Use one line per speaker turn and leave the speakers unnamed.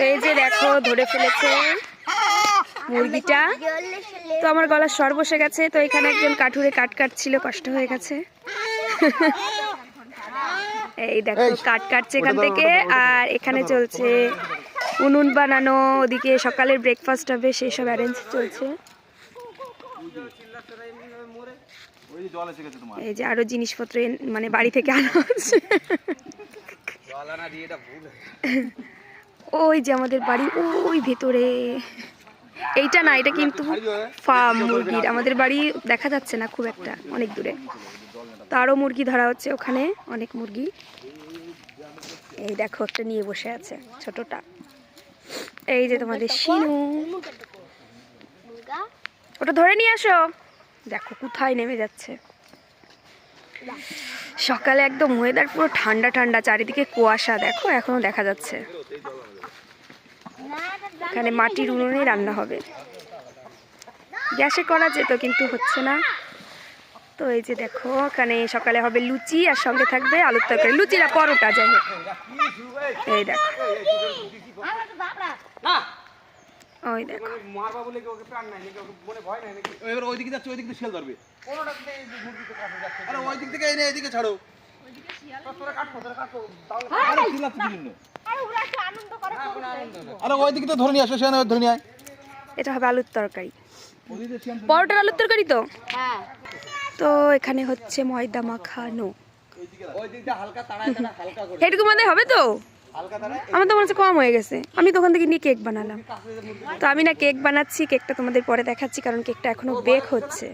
এই যে দেখো ধরে ফেলেছে মুরগিটা। তো আমার গলার স্বর বসে গেছে, তো এখানে একজন কাঠুরে কাটছিল, কষ্ট হয়ে গেছে। এই দেখো কাটছে এখান থেকে। আর এখানে চলছে উনুন বানানো, ওদিকে সকালের ব্রেকফাস্ট হবে সেই সব অ্যারেঞ্জ চলছে। এই যে আরো জিনিসপত্র মানে বাড়ি থেকে আনা হচ্ছে। ওই যে আমাদের বাড়ি ওই ভেতরে, এইটা না, এটা কিন্তু ফার্ম মুরগির। আমাদের বাড়ি দেখা যাচ্ছে না খুব একটা, অনেক দূরে। তো আরো মুরগি ধরা হচ্ছে ওখানে, অনেক মুরগি। এই দেখো একটা নিয়ে বসে আছে ছোটটা। এই যে তোমাদের শিনু, ওটা ধরে নিয়ে আসো। দেখো কোথায় নেমে যাচ্ছে। সকালে একদম ওয়েদার পুরো ঠান্ডা ঠান্ডা, চারিদিকে কুয়াশা দেখো এখনো দেখা যাচ্ছে। এখানে মাটির উনুনে রান্না হবে, গ্যাসে করা যেত কিন্তু হচ্ছে না। তো এই যে দেখো এখানে সকালে হবে লুচি, আর সঙ্গে থাকবে আলুর তরকারি। লুচি না পরোটা, যাই হোক। এই দেখো, ওই দেখো এটা হবে আলুর তরকারি, পরোটার আলুর তরকারি। তো তো এখানে হচ্ছে ময়দা মাখানো, এটুকু মধ্যে হবে। তো আমার তো মনে হচ্ছে কম হয়ে গেছে। আমি তো ওখান থেকে নিয়ে কেক বানালাম। তো আমি না কেক বানাচ্ছি, কেকটা তোমাদের পরে দেখাচ্ছি, কারণ কেকটা এখনো বেক হচ্ছে।